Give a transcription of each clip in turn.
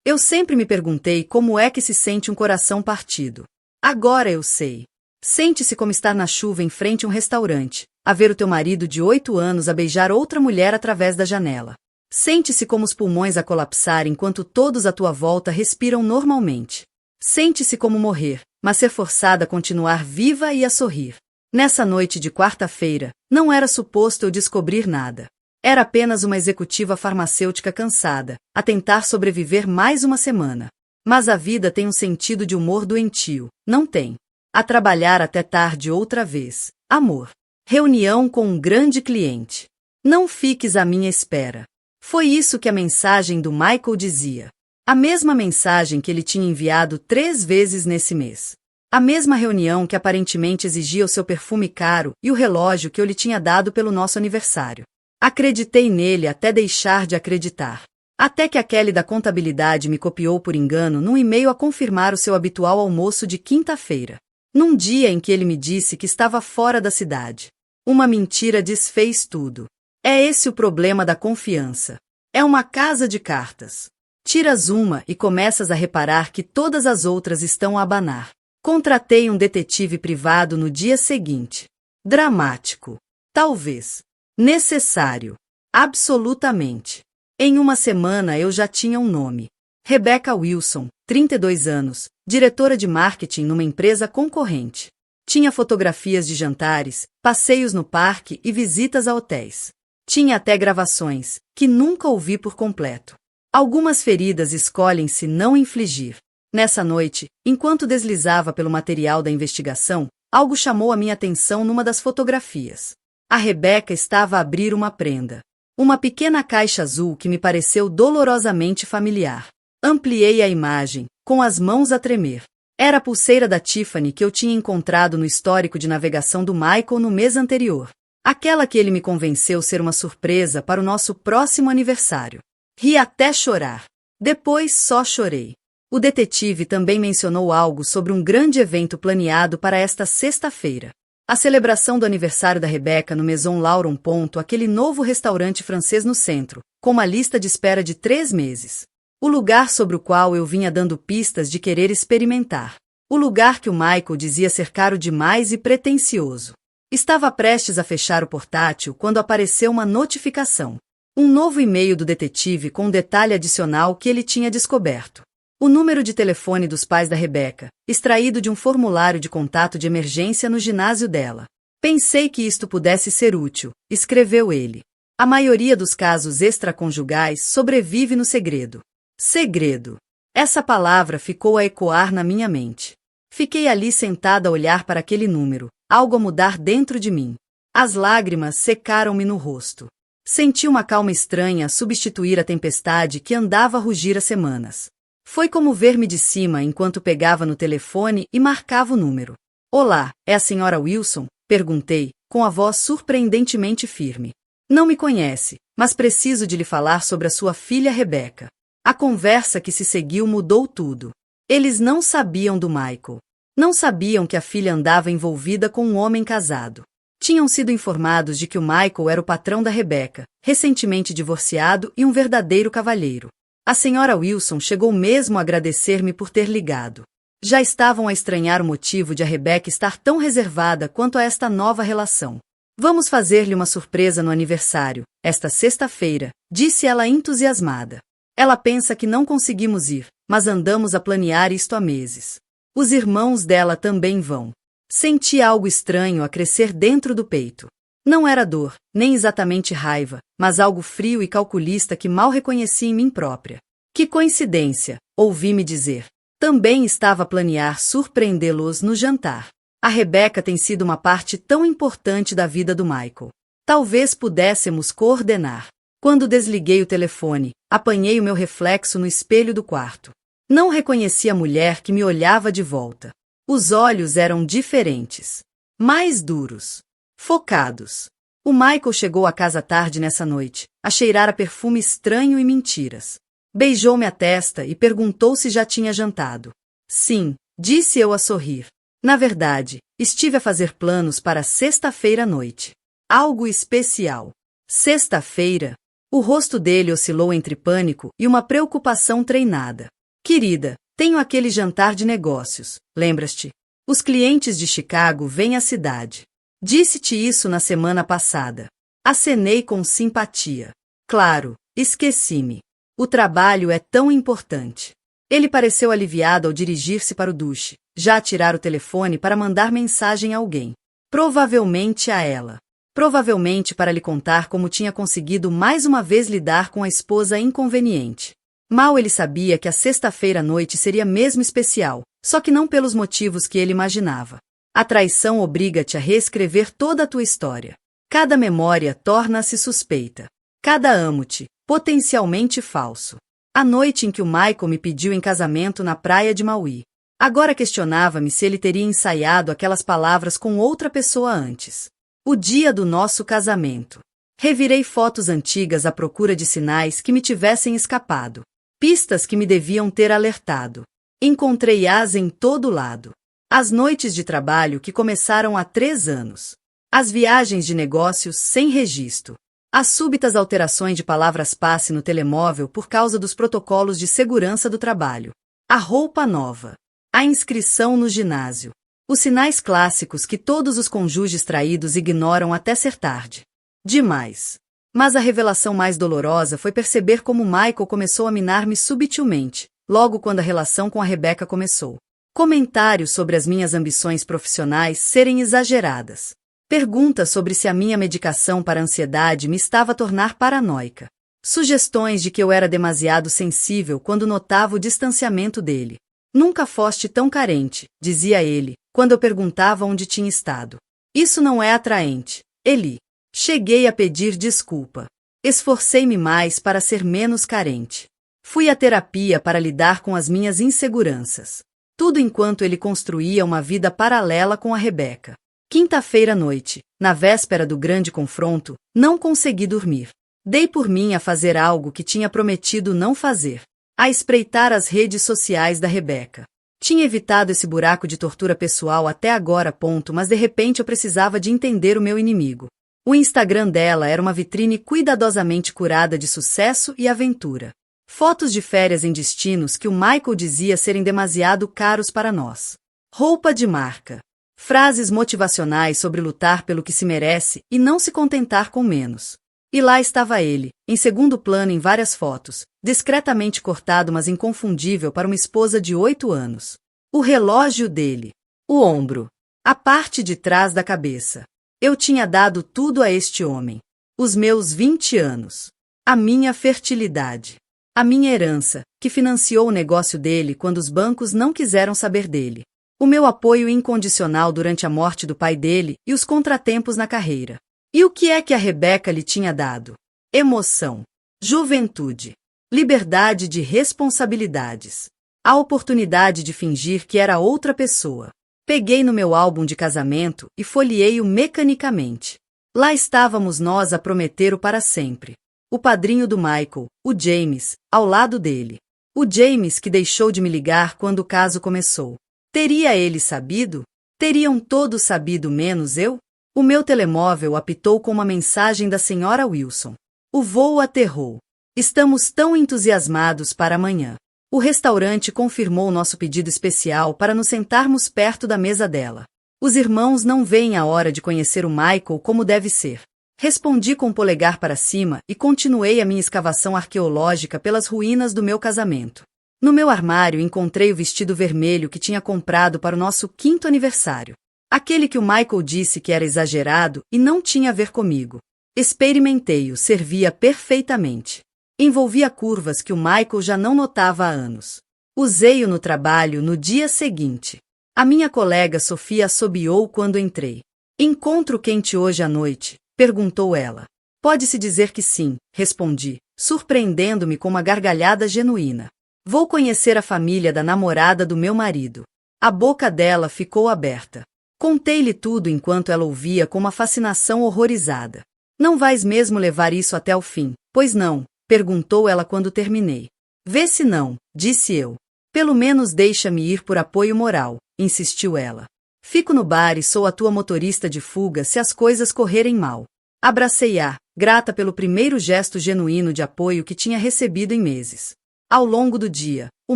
Eu sempre me perguntei como é que se sente um coração partido. Agora eu sei. Sente-se como estar na chuva em frente a um restaurante, a ver o teu marido de 8 anos a beijar outra mulher através da janela. Sente-se como os pulmões a colapsar enquanto todos à tua volta respiram normalmente. Sente-se como morrer, mas ser forçada a continuar viva e a sorrir. Nessa noite de quarta-feira, não era suposto eu descobrir nada. Era apenas uma executiva farmacêutica cansada, a tentar sobreviver mais uma semana. Mas a vida tem um sentido de humor doentio, não tem? A trabalhar até tarde outra vez. Amor. Reunião com um grande cliente. Não fiques à minha espera. Foi isso que a mensagem do Michael dizia. A mesma mensagem que ele tinha enviado 3 vezes nesse mês. A mesma reunião que aparentemente exigia o seu perfume caro e o relógio que eu lhe tinha dado pelo nosso aniversário. Acreditei nele até deixar de acreditar. Até que a Kelly da contabilidade me copiou por engano num e-mail a confirmar o seu habitual almoço de quinta-feira. Num dia em que ele me disse que estava fora da cidade. Uma mentira desfez tudo. É esse o problema da confiança. É uma casa de cartas. Tiras uma e começas a reparar que todas as outras estão a abanar. Contratei um detetive privado no dia seguinte. Dramático. Talvez. Necessário. Absolutamente. Em uma semana eu já tinha um nome. Rebecca Wilson, 32 anos, diretora de marketing numa empresa concorrente. Tinha fotografias de jantares, passeios no parque e visitas a hotéis. Tinha até gravações, que nunca ouvi por completo. Algumas feridas escolhem-se não infligir. Nessa noite, enquanto deslizava pelo material da investigação, algo chamou a minha atenção numa das fotografias. A Rebecca estava a abrir uma prenda. Uma pequena caixa azul que me pareceu dolorosamente familiar. Ampliei a imagem, com as mãos a tremer. Era a pulseira da Tiffany que eu tinha encontrado no histórico de navegação do Michael no mês anterior. Aquela que ele me convenceu ser uma surpresa para o nosso próximo aniversário. Ri até chorar. Depois só chorei. O detetive também mencionou algo sobre um grande evento planeado para esta sexta-feira. A celebração do aniversário da Rebecca no Maison Lauron. Aquele novo restaurante francês no centro, com uma lista de espera de 3 meses. O lugar sobre o qual eu vinha dando pistas de querer experimentar. O lugar que o Michael dizia ser caro demais e pretensioso. Estava prestes a fechar o portátil quando apareceu uma notificação. Um novo e-mail do detetive com um detalhe adicional que ele tinha descoberto. O número de telefone dos pais da Rebecca, extraído de um formulário de contato de emergência no ginásio dela. Pensei que isto pudesse ser útil, escreveu ele. A maioria dos casos extraconjugais sobrevive no segredo. Segredo. Essa palavra ficou a ecoar na minha mente. Fiquei ali sentada a olhar para aquele número, algo a mudar dentro de mim. As lágrimas secaram-me no rosto. Senti uma calma estranha a substituir a tempestade que andava a rugir há semanas. Foi como ver-me de cima enquanto pegava no telefone e marcava o número. Olá, é a senhora Wilson? Perguntei, com a voz surpreendentemente firme. Não me conhece, mas preciso de lhe falar sobre a sua filha Rebecca. A conversa que se seguiu mudou tudo. Eles não sabiam do Michael. Não sabiam que a filha andava envolvida com um homem casado. Tinham sido informados de que o Michael era o patrão da Rebecca, recentemente divorciado e um verdadeiro cavalheiro. A senhora Wilson chegou mesmo a agradecer-me por ter ligado. Já estavam a estranhar o motivo de a Rebecca estar tão reservada quanto a esta nova relação. Vamos fazer-lhe uma surpresa no aniversário, esta sexta-feira, disse ela entusiasmada. Ela pensa que não conseguimos ir, mas andamos a planear isto há meses. Os irmãos dela também vão. Senti algo estranho a crescer dentro do peito. Não era dor, nem exatamente raiva, mas algo frio e calculista que mal reconheci em mim própria. Que coincidência, ouvi-me dizer. Também estava a planear surpreendê-los no jantar. A Rebecca tem sido uma parte tão importante da vida do Michael. Talvez pudéssemos coordenar. Quando desliguei o telefone, apanhei o meu reflexo no espelho do quarto. Não reconheci a mulher que me olhava de volta. Os olhos eram diferentes. Mais duros. Focados. O Michael chegou à casa tarde nessa noite, a cheirar a perfume estranho e mentiras. Beijou-me a testa e perguntou se já tinha jantado. Sim, disse eu a sorrir. Na verdade, estive a fazer planos para sexta-feira à noite. Algo especial. Sexta-feira? O rosto dele oscilou entre pânico e uma preocupação treinada. Querida, tenho aquele jantar de negócios, lembras-te? Os clientes de Chicago vêm à cidade. Disse-te isso na semana passada. Acenei com simpatia. Claro, esqueci-me. O trabalho é tão importante. Ele pareceu aliviado ao dirigir-se para o duche, já a tirar o telefone para mandar mensagem a alguém. Provavelmente a ela. Provavelmente para lhe contar como tinha conseguido mais uma vez lidar com a esposa inconveniente. Mal ele sabia que a sexta-feira à noite seria mesmo especial, só que não pelos motivos que ele imaginava. A traição obriga-te a reescrever toda a tua história. Cada memória torna-se suspeita. Cada amo-te, potencialmente falso. A noite em que o Michael me pediu em casamento na praia de Maui. Agora questionava-me se ele teria ensaiado aquelas palavras com outra pessoa antes. O dia do nosso casamento. Revirei fotos antigas à procura de sinais que me tivessem escapado. Pistas que me deviam ter alertado. Encontrei-as em todo lado. As noites de trabalho que começaram há 3 anos. As viagens de negócios sem registro. As súbitas alterações de palavras-passe no telemóvel por causa dos protocolos de segurança do trabalho. A roupa nova. A inscrição no ginásio. Os sinais clássicos que todos os cônjuges traídos ignoram até ser tarde. Demais. Mas a revelação mais dolorosa foi perceber como Michael começou a minar-me subtilmente, logo quando a relação com a Rebecca começou. Comentários sobre as minhas ambições profissionais serem exageradas. Perguntas sobre se a minha medicação para a ansiedade me estava a tornar paranoica. Sugestões de que eu era demasiado sensível quando notava o distanciamento dele. Nunca foste tão carente, dizia ele, quando eu perguntava onde tinha estado. Isso não é atraente, Eli. Cheguei a pedir desculpa. Esforcei-me mais para ser menos carente. Fui à terapia para lidar com as minhas inseguranças. Tudo enquanto ele construía uma vida paralela com a Rebecca. Quinta-feira à noite, na véspera do grande confronto, não consegui dormir. Dei por mim a fazer algo que tinha prometido não fazer. A espreitar as redes sociais da Rebecca. Tinha evitado esse buraco de tortura pessoal até agora, mas de repente eu precisava de entender o meu inimigo. O Instagram dela era uma vitrine cuidadosamente curada de sucesso e aventura. Fotos de férias em destinos que o Michael dizia serem demasiado caros para nós. Roupa de marca. Frases motivacionais sobre lutar pelo que se merece e não se contentar com menos. E lá estava ele, em segundo plano em várias fotos, discretamente cortado mas inconfundível para uma esposa de 8 anos. O relógio dele. O ombro. A parte de trás da cabeça. Eu tinha dado tudo a este homem. Os meus 20 anos. A minha fertilidade. A minha herança, que financiou o negócio dele quando os bancos não quiseram saber dele. O meu apoio incondicional durante a morte do pai dele e os contratempos na carreira. E o que é que a Rebecca lhe tinha dado? Emoção. Juventude. Liberdade de responsabilidades. A oportunidade de fingir que era outra pessoa. Peguei no meu álbum de casamento e folheei-o mecanicamente. Lá estávamos nós a prometer o para sempre. O padrinho do Michael, o James, ao lado dele. O James que deixou de me ligar quando o caso começou. Teria ele sabido? Teriam todos sabido menos eu? O meu telemóvel apitou com uma mensagem da senhora Wilson. O voo aterrou. Estamos tão entusiasmados para amanhã. O restaurante confirmou nosso pedido especial para nos sentarmos perto da mesa dela. Os irmãos não veem a hora de conhecer o Michael como deve ser. Respondi com o polegar para cima e continuei a minha escavação arqueológica pelas ruínas do meu casamento. No meu armário encontrei o vestido vermelho que tinha comprado para o nosso 5º aniversário. Aquele que o Michael disse que era exagerado e não tinha a ver comigo. Experimentei-o, servia perfeitamente. Envolvia curvas que o Michael já não notava há anos. Usei-o no trabalho no dia seguinte. A minha colega Sofia assobiou quando entrei. Encontro quente hoje à noite? Perguntou ela. Pode-se dizer que sim, respondi, surpreendendo-me com uma gargalhada genuína. Vou conhecer a família da namorada do meu marido. A boca dela ficou aberta. Contei-lhe tudo enquanto ela ouvia com uma fascinação horrorizada. Não vais mesmo levar isso até o fim, pois não? Perguntou ela quando terminei. Vê se não, disse eu. Pelo menos deixa-me ir por apoio moral, insistiu ela. Fico no bar e sou a tua motorista de fuga se as coisas correrem mal. Abracei-a, grata pelo primeiro gesto genuíno de apoio que tinha recebido em meses. Ao longo do dia, o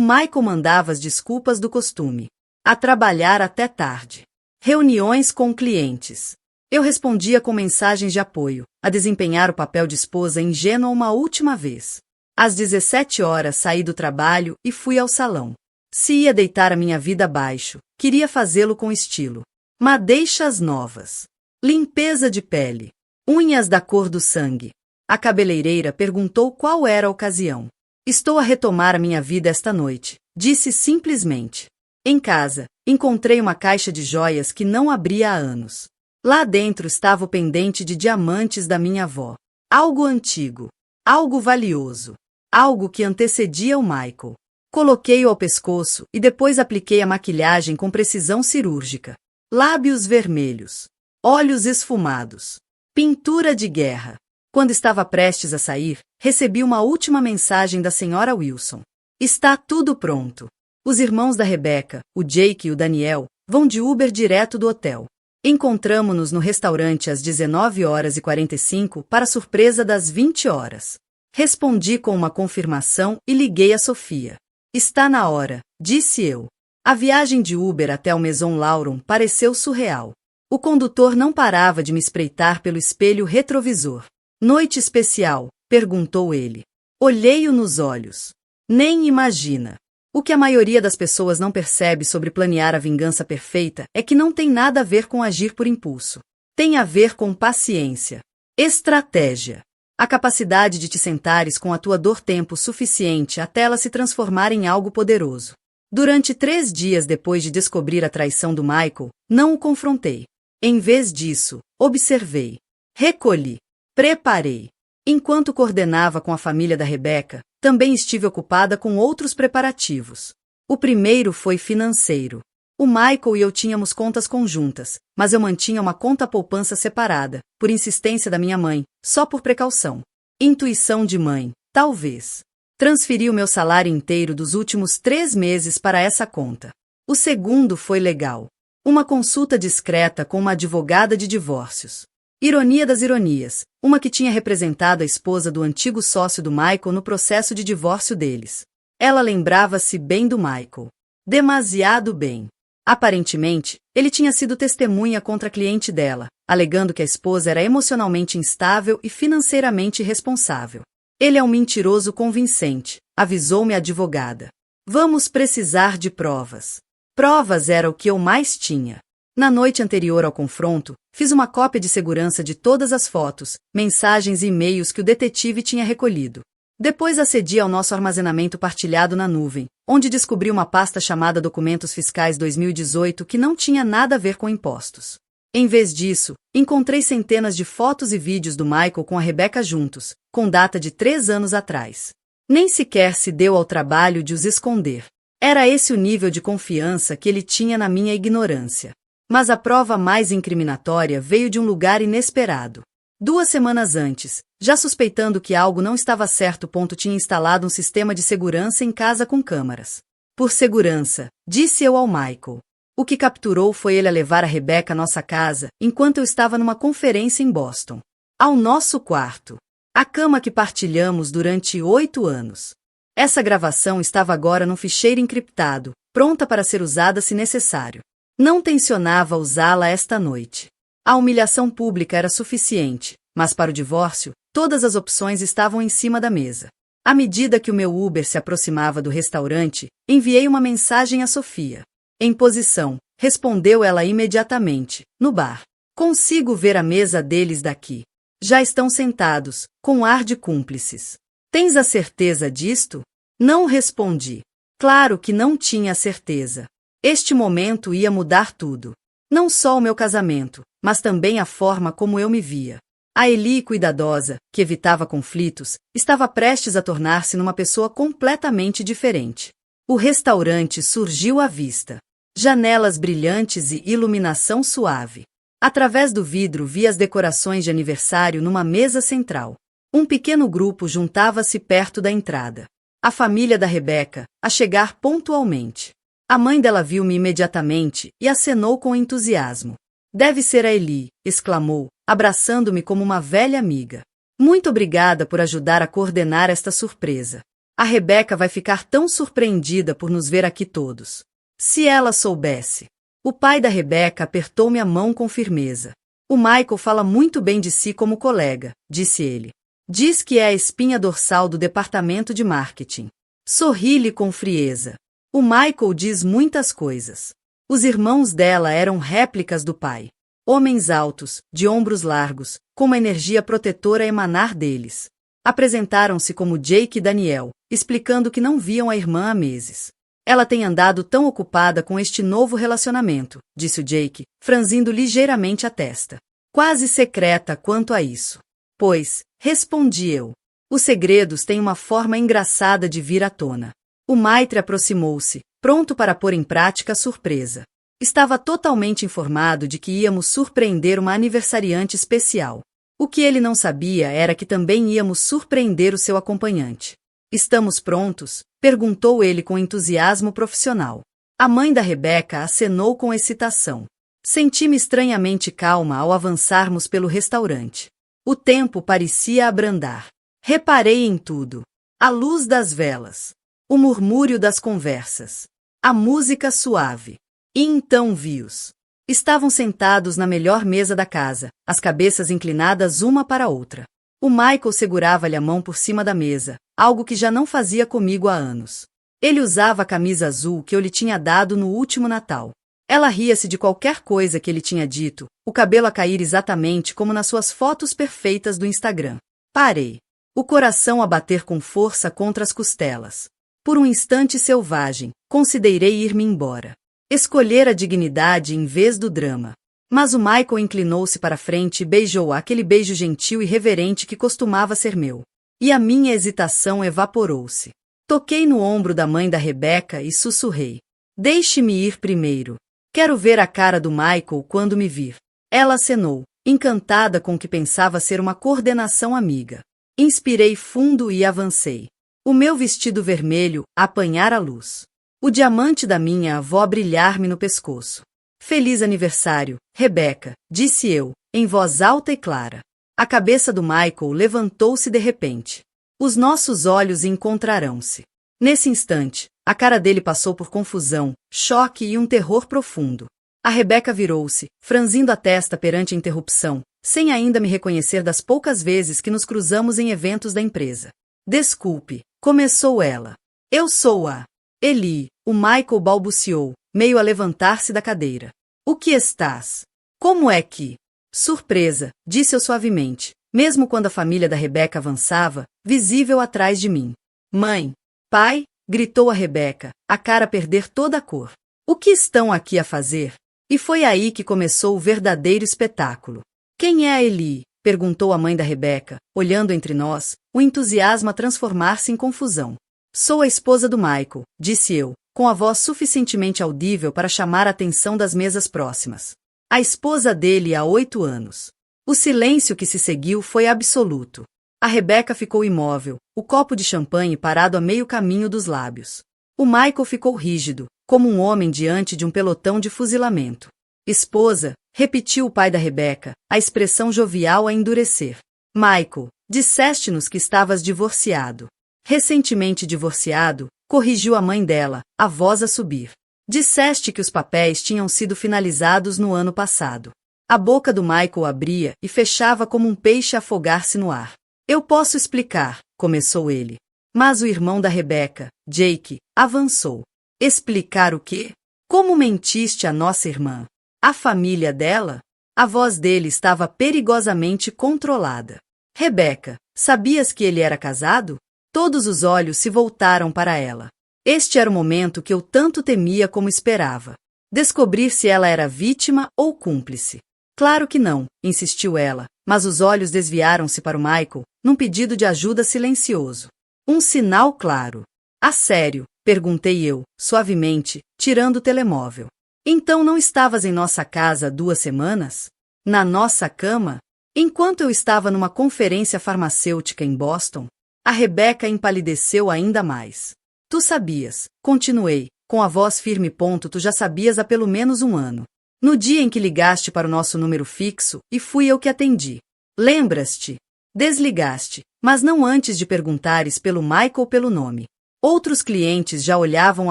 Michael mandava as desculpas do costume. A trabalhar até tarde. Reuniões com clientes. Eu respondia com mensagens de apoio, a desempenhar o papel de esposa ingênua uma última vez. Às 17 horas saí do trabalho e fui ao salão. Se ia deitar a minha vida abaixo, queria fazê-lo com estilo. Madeixas novas. Limpeza de pele. Unhas da cor do sangue. A cabeleireira perguntou qual era a ocasião. Estou a retomar a minha vida esta noite, disse simplesmente. Em casa, encontrei uma caixa de joias que não abria há anos. Lá dentro estava o pendente de diamantes da minha avó. Algo antigo. Algo valioso. Algo que antecedia o Michael. Coloquei-o ao pescoço e depois apliquei a maquilhagem com precisão cirúrgica. Lábios vermelhos. Olhos esfumados. Pintura de guerra. Quando estava prestes a sair, recebi uma última mensagem da senhora Wilson. Está tudo pronto. Os irmãos da Rebecca, o Jake e o Daniel, vão de Uber direto do hotel. Encontramo-nos no restaurante às 19h45 para surpresa das 20 horas. Respondi com uma confirmação e liguei a Sofia. Está na hora, disse eu. A viagem de Uber até o Maison Lauron pareceu surreal. O condutor não parava de me espreitar pelo espelho retrovisor. Noite especial? Perguntou ele. Olhei-o nos olhos. Nem imagina. O que a maioria das pessoas não percebe sobre planear a vingança perfeita é que não tem nada a ver com agir por impulso. Tem a ver com paciência. Estratégia. A capacidade de te sentares com a tua dor tempo suficiente até ela se transformar em algo poderoso. Durante 3 dias depois de descobrir a traição do Michael, não o confrontei. Em vez disso, observei. Recolhi. Preparei. Enquanto coordenava com a família da Rebecca, também estive ocupada com outros preparativos. O primeiro foi financeiro. O Michael e eu tínhamos contas conjuntas, mas eu mantinha uma conta poupança separada, por insistência da minha mãe, só por precaução. Intuição de mãe, talvez. Transferi o meu salário inteiro dos últimos 3 meses para essa conta. O segundo foi legal. Uma consulta discreta com uma advogada de divórcios. Ironia das ironias, uma que tinha representado a esposa do antigo sócio do Michael no processo de divórcio deles. Ela lembrava-se bem do Michael. Demasiado bem. Aparentemente, ele tinha sido testemunha contra a cliente dela, alegando que a esposa era emocionalmente instável e financeiramente irresponsável. Ele é um mentiroso convincente, avisou-me a advogada. Vamos precisar de provas. Provas era o que eu mais tinha. Na noite anterior ao confronto, fiz uma cópia de segurança de todas as fotos, mensagens e e-mails que o detetive tinha recolhido. Depois acedi ao nosso armazenamento partilhado na nuvem, onde descobri uma pasta chamada Documentos Fiscais 2018 que não tinha nada a ver com impostos. Em vez disso, encontrei centenas de fotos e vídeos do Michael com a Rebecca juntos, com data de 3 anos atrás. Nem sequer se deu ao trabalho de os esconder. Era esse o nível de confiança que ele tinha na minha ignorância. Mas a prova mais incriminatória veio de um lugar inesperado. 2 semanas antes, já suspeitando que algo não estava certo, tinha instalado um sistema de segurança em casa com câmaras. Por segurança, disse eu ao Michael. O que capturou foi ele a levar a Rebecca à nossa casa, enquanto eu estava numa conferência em Boston. Ao nosso quarto. A cama que partilhamos durante 8 anos. Essa gravação estava agora num ficheiro encriptado, pronta para ser usada se necessário. Não tencionava usá-la esta noite. A humilhação pública era suficiente, mas para o divórcio, todas as opções estavam em cima da mesa. À medida que o meu Uber se aproximava do restaurante, enviei uma mensagem a Sofia. Em posição, respondeu ela imediatamente, no bar. Consigo ver a mesa deles daqui. Já estão sentados, com ar de cúmplices. Tens a certeza disto? Não respondi. Claro que não tinha a certeza. Este momento ia mudar tudo. Não só o meu casamento, mas também a forma como eu me via. A Eli, cuidadosa, que evitava conflitos, estava prestes a tornar-se numa pessoa completamente diferente. O restaurante surgiu à vista. Janelas brilhantes e iluminação suave. Através do vidro vi as decorações de aniversário numa mesa central. Um pequeno grupo juntava-se perto da entrada. A família da Rebecca, a chegar pontualmente. A mãe dela viu-me imediatamente e acenou com entusiasmo. Deve ser a Eli, exclamou, abraçando-me como uma velha amiga. Muito obrigada por ajudar a coordenar esta surpresa. A Rebeca vai ficar tão surpreendida por nos ver aqui todos. Se ela soubesse. O pai da Rebeca apertou-me a mão com firmeza. O Michael fala muito bem de si como colega, disse ele. Diz que é a espinha dorsal do departamento de marketing. Sorri-lhe com frieza. O Michael diz muitas coisas. Os irmãos dela eram réplicas do pai. Homens altos, de ombros largos, com uma energia protetora a emanar deles. Apresentaram-se como Jake e Daniel, explicando que não viam a irmã há meses. Ela tem andado tão ocupada com este novo relacionamento, disse o Jake, franzindo ligeiramente a testa. Quase secreta quanto a isso. Pois, respondi eu. Os segredos têm uma forma engraçada de vir à tona. O Maitre aproximou-se, pronto para pôr em prática a surpresa. Estava totalmente informado de que íamos surpreender uma aniversariante especial. O que ele não sabia era que também íamos surpreender o seu acompanhante. Estamos prontos? Perguntou ele com entusiasmo profissional. A mãe da Rebeca acenou com excitação. Senti-me estranhamente calma ao avançarmos pelo restaurante. O tempo parecia abrandar. Reparei em tudo. A luz das velas. O murmúrio das conversas. A música suave. E então vi-os. Estavam sentados na melhor mesa da casa, as cabeças inclinadas uma para a outra. O Michael segurava-lhe a mão por cima da mesa, algo que já não fazia comigo há anos. Ele usava a camisa azul que eu lhe tinha dado no último Natal. Ela ria-se de qualquer coisa que ele tinha dito, o cabelo a cair exatamente como nas suas fotos perfeitas do Instagram. Parei. O coração a bater com força contra as costelas. Por um instante selvagem, considerei ir-me embora. Escolher a dignidade em vez do drama. Mas o Michael inclinou-se para frente e beijou aquele beijo gentil e reverente que costumava ser meu. E a minha hesitação evaporou-se. Toquei no ombro da mãe da Rebeca e sussurrei. Deixe-me ir primeiro. Quero ver a cara do Michael quando me vir. Ela acenou, encantada com o que pensava ser uma coordenação amiga. Inspirei fundo e avancei. O meu vestido vermelho a apanhar a luz. O diamante da minha avó a brilhar-me no pescoço. Feliz aniversário, Rebeca, disse eu, em voz alta e clara. A cabeça do Michael levantou-se de repente. Os nossos olhos encontrarão-se. Nesse instante, a cara dele passou por confusão, choque e um terror profundo. A Rebeca virou-se, franzindo a testa perante a interrupção, sem ainda me reconhecer das poucas vezes que nos cruzamos em eventos da empresa. Desculpe, começou ela. Eu sou a Eli, o Michael balbuciou, meio a levantar-se da cadeira. O que estás? Como é que? Surpresa, disse eu suavemente, mesmo quando a família da Rebeca avançava, visível atrás de mim. Mãe, pai, gritou a Rebeca, a cara a perder toda a cor. O que estão aqui a fazer? E foi aí que começou o verdadeiro espetáculo. Quem é a Eli? Perguntou a mãe da Rebeca, olhando entre nós, o entusiasmo a transformar-se em confusão. Sou a esposa do Michael, disse eu, com a voz suficientemente audível para chamar a atenção das mesas próximas. A esposa dele há 8 anos. O silêncio que se seguiu foi absoluto. A Rebeca ficou imóvel, o copo de champanhe parado a meio caminho dos lábios. O Michael ficou rígido, como um homem diante de um pelotão de fuzilamento. Esposa, repetiu o pai da Rebeca, a expressão jovial a endurecer. Michael, disseste-nos que estavas divorciado. Recentemente divorciado, corrigiu a mãe dela, a voz a subir. Disseste que os papéis tinham sido finalizados no ano passado. A boca do Michael abria e fechava como um peixe a afogar-se no ar. Eu posso explicar, começou ele. Mas o irmão da Rebeca, Jake, avançou. Explicar o quê? Como mentiste à nossa irmã? A família dela? A voz dele estava perigosamente controlada. Rebeca, sabias que ele era casado? Todos os olhos se voltaram para ela. Este era o momento que eu tanto temia como esperava. Descobrir se ela era vítima ou cúmplice. Claro que não, insistiu ela, mas os olhos desviaram-se para o Michael, num pedido de ajuda silencioso. Um sinal claro. A sério? Perguntei eu, suavemente, tirando o telemóvel. Então não estavas em nossa casa há 2 semanas? Na nossa cama? Enquanto eu estava numa conferência farmacêutica em Boston? A Rebeca empalideceu ainda mais. Tu sabias, continuei, com a voz firme. Tu já sabias há pelo menos 1 ano. No dia em que ligaste para o nosso número fixo, e fui eu que atendi. Lembras-te? Desligaste, mas não antes de perguntares pelo Michael pelo nome. Outros clientes já olhavam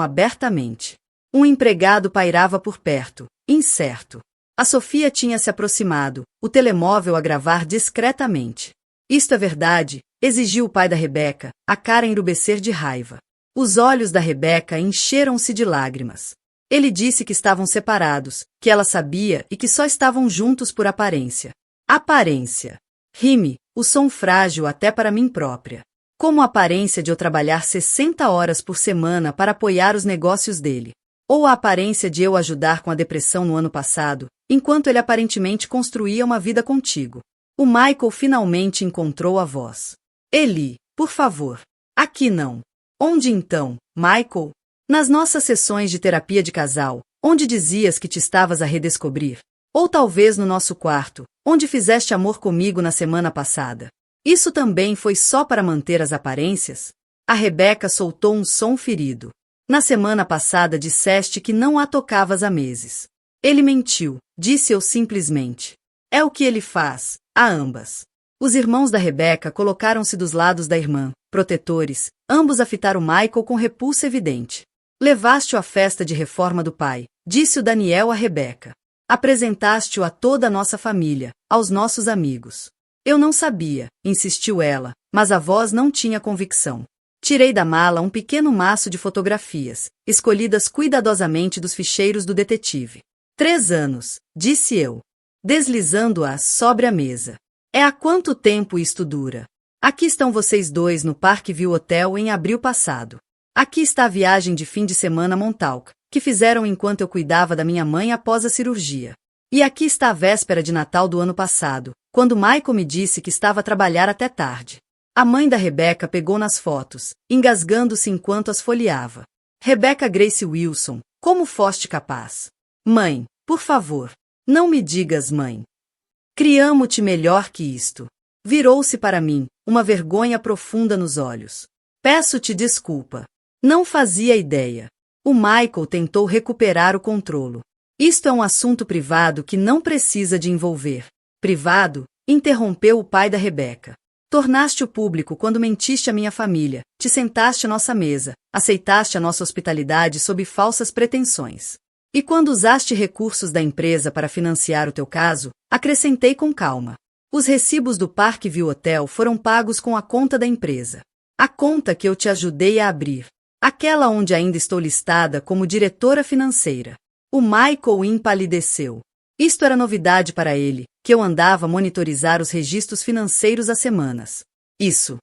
abertamente. Um empregado pairava por perto, incerto. A Sofia tinha se aproximado, o telemóvel a gravar discretamente. Isto é verdade, exigiu o pai da Rebeca, a cara enrubescer de raiva. Os olhos da Rebeca encheram-se de lágrimas. Ele disse que estavam separados, que ela sabia e que só estavam juntos por aparência. Aparência. Rime, o som frágil até para mim própria. Como a aparência de eu trabalhar 60 horas por semana para apoiar os negócios dele. Ou a aparência de eu ajudar com a depressão no ano passado, enquanto ele aparentemente construía uma vida contigo. O Michael finalmente encontrou a voz. Eli, por favor. Aqui não. Onde então, Michael? Nas nossas sessões de terapia de casal, onde dizias que te estavas a redescobrir. Ou talvez no nosso quarto, onde fizeste amor comigo na semana passada. Isso também foi só para manter as aparências? A Rebeca soltou um som ferido. Na semana passada disseste que não a tocavas há meses. Ele mentiu, disse eu simplesmente. É o que ele faz, a ambas. Os irmãos da Rebeca colocaram-se dos lados da irmã, protetores, ambos a fitar o Michael com repulsa evidente. Levaste-o à festa de reforma do pai, disse o Daniel a Rebeca. Apresentaste-o a toda a nossa família, aos nossos amigos. Eu não sabia, insistiu ela, mas a voz não tinha convicção. Tirei da mala um pequeno maço de fotografias, escolhidas cuidadosamente dos ficheiros do detetive. 3 anos, disse eu, deslizando-as sobre a mesa. É há quanto tempo isto dura? Aqui estão vocês dois no Parkview Hotel em abril passado. Aqui está a viagem de fim de semana a Montauk, que fizeram enquanto eu cuidava da minha mãe após a cirurgia. E aqui está a véspera de Natal do ano passado, quando Michael me disse que estava a trabalhar até tarde. A mãe da Rebeca pegou nas fotos, engasgando-se enquanto as folheava. Rebecca Grace Wilson, como foste capaz? Mãe, por favor, não me digas mãe. Criamo-te melhor que isto. Virou-se para mim, uma vergonha profunda nos olhos. Peço-te desculpa. Não fazia ideia. O Michael tentou recuperar o controlo. Isto é um assunto privado que não precisa de envolver. Privado? Interrompeu o pai da Rebeca. Tornaste-o público quando mentiste à minha família, te sentaste à nossa mesa, aceitaste a nossa hospitalidade sob falsas pretensões. E quando usaste recursos da empresa para financiar o teu caso, acrescentei com calma. Os recibos do Parkview Hotel foram pagos com a conta da empresa. A conta que eu te ajudei a abrir. Aquela onde ainda estou listada como diretora financeira. O Michael empalideceu. Isto era novidade para ele, que eu andava a monitorizar os registros financeiros há semanas. Isso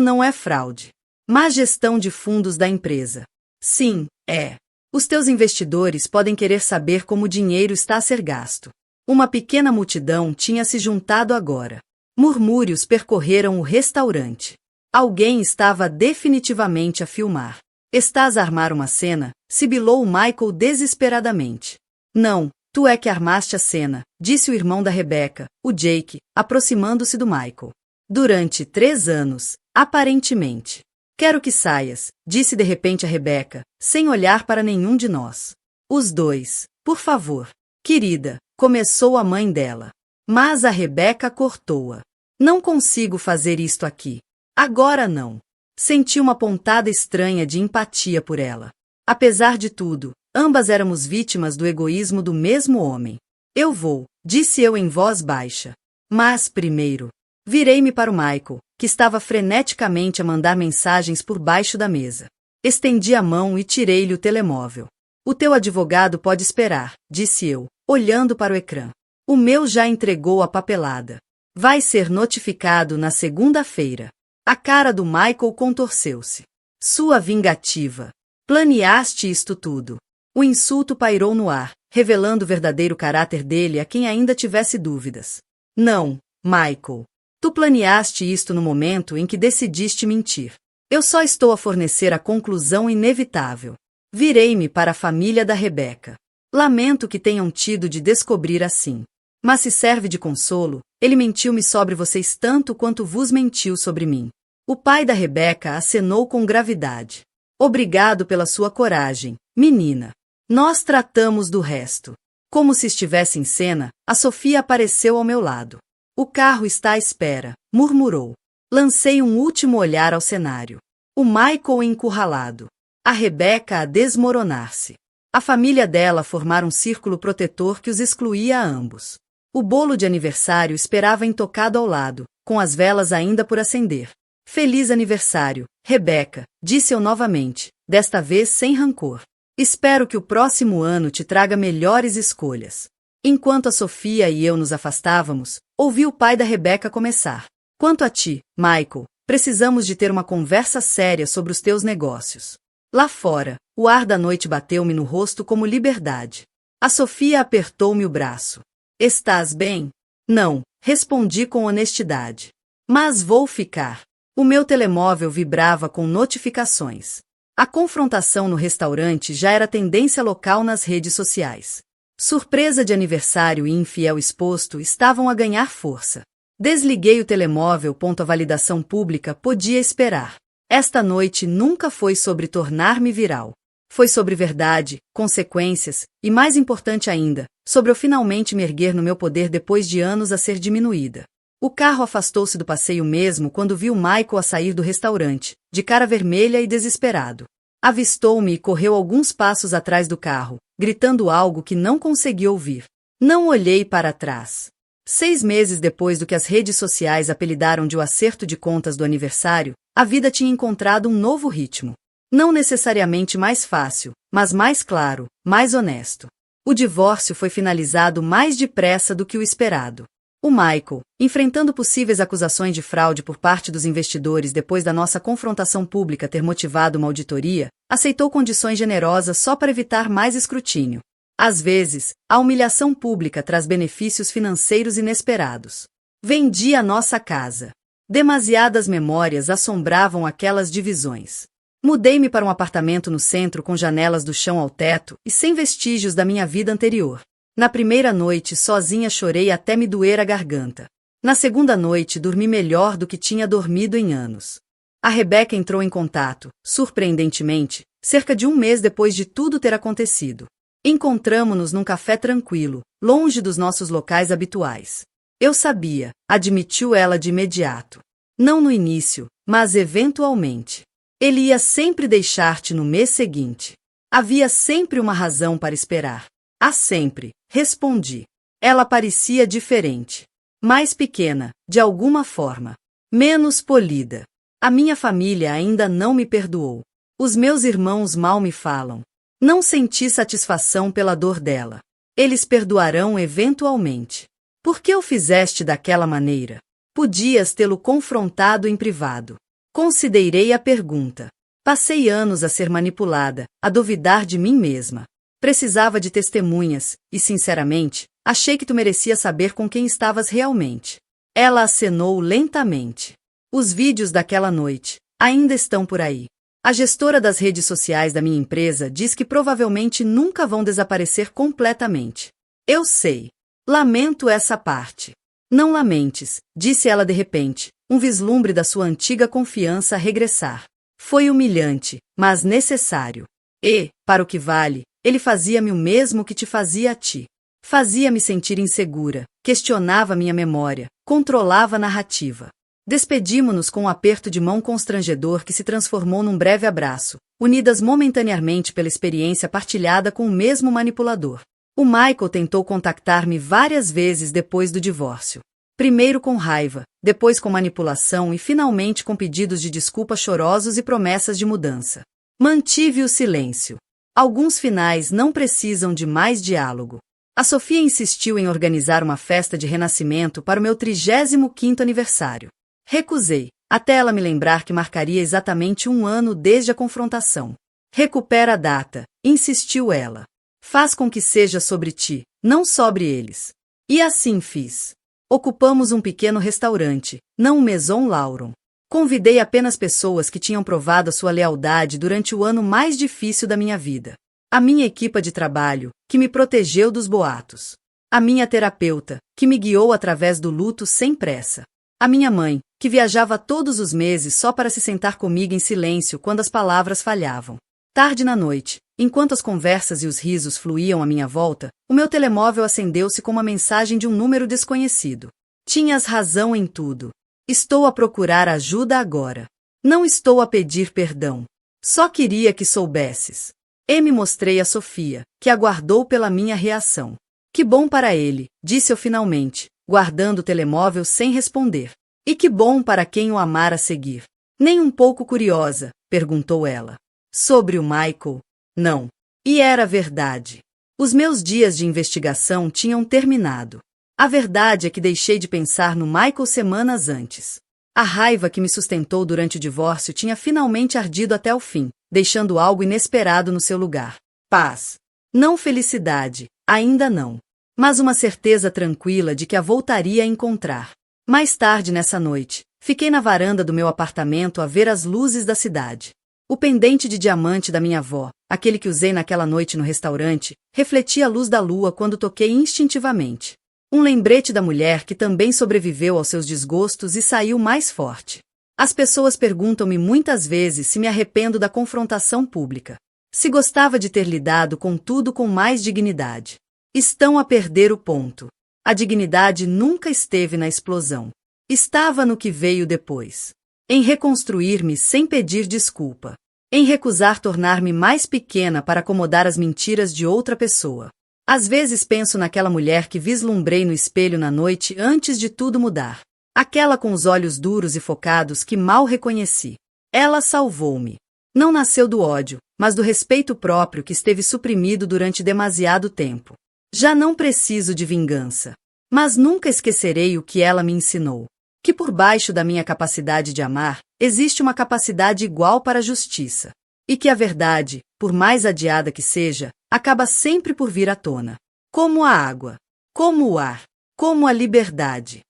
não é fraude. Má gestão de fundos da empresa. Sim, é. Os teus investidores podem querer saber como o dinheiro está a ser gasto. Uma pequena multidão tinha se juntado agora. Murmúrios percorreram o restaurante. Alguém estava definitivamente a filmar. Estás a armar uma cena? Sibilou Michael desesperadamente. Não, tu é que armaste a cena, disse o irmão da Rebeca, o Jake, aproximando-se do Michael. Durante 3 anos, aparentemente. Quero que saias, disse de repente a Rebeca, sem olhar para nenhum de nós. Os dois, por favor. Querida, começou a mãe dela. Mas a Rebeca cortou-a. Não consigo fazer isto aqui. Agora não. Senti uma pontada estranha de empatia por ela. Apesar de tudo, ambas éramos vítimas do egoísmo do mesmo homem. Eu vou, disse eu em voz baixa. Mas, primeiro, virei-me para o Michael, que estava freneticamente a mandar mensagens por baixo da mesa. Estendi a mão e tirei-lhe o telemóvel. O teu advogado pode esperar, disse eu, olhando para o ecrã. O meu já entregou a papelada. Vai ser notificado na segunda-feira. A cara do Michael contorceu-se. Sua vingativa. Planeaste isto tudo. O insulto pairou no ar, revelando o verdadeiro caráter dele a quem ainda tivesse dúvidas. Não, Michael. Tu planeaste isto no momento em que decidiste mentir. Eu só estou a fornecer a conclusão inevitável. Virei-me para a família da Rebeca. Lamento que tenham tido de descobrir assim. Mas se serve de consolo, ele mentiu-me sobre vocês tanto quanto vos mentiu sobre mim. O pai da Rebeca acenou com gravidade. Obrigado pela sua coragem, menina. Nós tratamos do resto. Como se estivesse em cena, a Sofia apareceu ao meu lado. O carro está à espera, murmurou. Lancei um último olhar ao cenário. O Michael encurralado. A Rebecca a desmoronar-se. A família dela formar um círculo protetor que os excluía a ambos. O bolo de aniversário esperava intocado ao lado, com as velas ainda por acender. Feliz aniversário, Rebecca, disse eu novamente, desta vez sem rancor. Espero que o próximo ano te traga melhores escolhas. Enquanto a Sofia e eu nos afastávamos, ouvi o pai da Rebecca começar. Quanto a ti, Michael, precisamos de ter uma conversa séria sobre os teus negócios. Lá fora, o ar da noite bateu-me no rosto como liberdade. A Sofia apertou-me o braço. Estás bem? Não, respondi com honestidade. Mas vou ficar. O meu telemóvel vibrava com notificações. A confrontação no restaurante já era tendência local nas redes sociais. Surpresa de aniversário e infiel exposto estavam a ganhar força. Desliguei o telemóvel. A validação pública podia esperar. Esta noite nunca foi sobre tornar-me viral. Foi sobre verdade, consequências e, mais importante ainda, sobre eu finalmente me erguer no meu poder depois de anos a ser diminuída. O carro afastou-se do passeio mesmo quando vi o Michael a sair do restaurante, de cara vermelha e desesperado. Avistou-me e correu alguns passos atrás do carro, gritando algo que não consegui ouvir. Não olhei para trás. 6 meses depois do que as redes sociais apelidaram de o acerto de contas do aniversário, a vida tinha encontrado um novo ritmo. Não necessariamente mais fácil, mas mais claro, mais honesto. O divórcio foi finalizado mais depressa do que o esperado. O Michael, enfrentando possíveis acusações de fraude por parte dos investidores depois da nossa confrontação pública ter motivado uma auditoria, aceitou condições generosas só para evitar mais escrutínio. Às vezes, a humilhação pública traz benefícios financeiros inesperados. Vendi a nossa casa. Demasiadas memórias assombravam aquelas divisões. Mudei-me para um apartamento no centro com janelas do chão ao teto e sem vestígios da minha vida anterior. Na primeira noite, sozinha chorei até me doer a garganta. Na segunda noite, dormi melhor do que tinha dormido em anos. A Rebecca entrou em contato, surpreendentemente, cerca de um mês depois de tudo ter acontecido. Encontramo-nos num café tranquilo, longe dos nossos locais habituais. Eu sabia, admitiu ela de imediato. Não no início, mas eventualmente. Ele ia sempre deixar-te no mês seguinte. Havia sempre uma razão para esperar. Há sempre, respondi. Ela parecia diferente. Mais pequena, de alguma forma. Menos polida. A minha família ainda não me perdoou. Os meus irmãos mal me falam. Não senti satisfação pela dor dela. Eles perdoarão eventualmente. Por que o fizeste daquela maneira? Podias tê-lo confrontado em privado. Considerei a pergunta. Passei anos a ser manipulada, a duvidar de mim mesma. Precisava de testemunhas, e sinceramente, achei que tu merecias saber com quem estavas realmente. Ela acenou lentamente. Os vídeos daquela noite ainda estão por aí. A gestora das redes sociais da minha empresa diz que provavelmente nunca vão desaparecer completamente. Eu sei. Lamento essa parte. Não lamentes, disse ela de repente, um vislumbre da sua antiga confiança a regressar. Foi humilhante, mas necessário. E, para o que vale, ele fazia-me o mesmo que te fazia a ti. Fazia-me sentir insegura, questionava minha memória, controlava a narrativa. Despedimo-nos com um aperto de mão constrangedor que se transformou num breve abraço, unidas momentaneamente pela experiência partilhada com o mesmo manipulador. O Michael tentou contactar-me várias vezes depois do divórcio. Primeiro com raiva, depois com manipulação e finalmente com pedidos de desculpa chorosos e promessas de mudança. Mantive o silêncio. Alguns finais não precisam de mais diálogo. A Sofia insistiu em organizar uma festa de renascimento para o meu 35º aniversário. Recusei, até ela me lembrar que marcaria exatamente 1 ano desde a confrontação. Recupera a data, insistiu ela. Faz com que seja sobre ti, não sobre eles. E assim fiz. Ocupamos um pequeno restaurante, não um Maison Lauron. Convidei apenas pessoas que tinham provado a sua lealdade durante o ano mais difícil da minha vida. A minha equipa de trabalho, que me protegeu dos boatos. A minha terapeuta, que me guiou através do luto sem pressa. A minha mãe, que viajava todos os meses só para se sentar comigo em silêncio quando as palavras falhavam. Tarde na noite, enquanto as conversas e os risos fluíam à minha volta, o meu telemóvel acendeu-se com uma mensagem de um número desconhecido. Tinhas razão em tudo. Estou a procurar ajuda agora. Não estou a pedir perdão. Só queria que soubesses. Me mostrei a Sofia, que aguardou pela minha reação. Que bom para ele, disse eu finalmente, guardando o telemóvel sem responder. E que bom para quem o amar a seguir. Nem um pouco curiosa, perguntou ela. Sobre o Michael? Não. E era verdade. Os meus dias de investigação tinham terminado. A verdade é que deixei de pensar no Michael semanas antes. A raiva que me sustentou durante o divórcio tinha finalmente ardido até o fim, deixando algo inesperado no seu lugar. Paz. Não felicidade, ainda não. Mas uma certeza tranquila de que a voltaria a encontrar. Mais tarde nessa noite, fiquei na varanda do meu apartamento a ver as luzes da cidade. O pendente de diamante da minha avó, aquele que usei naquela noite no restaurante, refletia a luz da lua quando toquei instintivamente. Um lembrete da mulher que também sobreviveu aos seus desgostos e saiu mais forte. As pessoas perguntam-me muitas vezes se me arrependo da confrontação pública. Se gostava de ter lidado com tudo com mais dignidade. Estão a perder o ponto. A dignidade nunca esteve na explosão. Estava no que veio depois. Em reconstruir-me sem pedir desculpa. Em recusar tornar-me mais pequena para acomodar as mentiras de outra pessoa. Às vezes penso naquela mulher que vislumbrei no espelho na noite antes de tudo mudar. Aquela com os olhos duros e focados que mal reconheci. Ela salvou-me. Não nasceu do ódio, mas do respeito próprio que esteve suprimido durante demasiado tempo. Já não preciso de vingança. Mas nunca esquecerei o que ela me ensinou. Que por baixo da minha capacidade de amar, existe uma capacidade igual para a justiça. E que a verdade, por mais adiada que seja, acaba sempre por vir à tona. Como a água, como o ar, como a liberdade.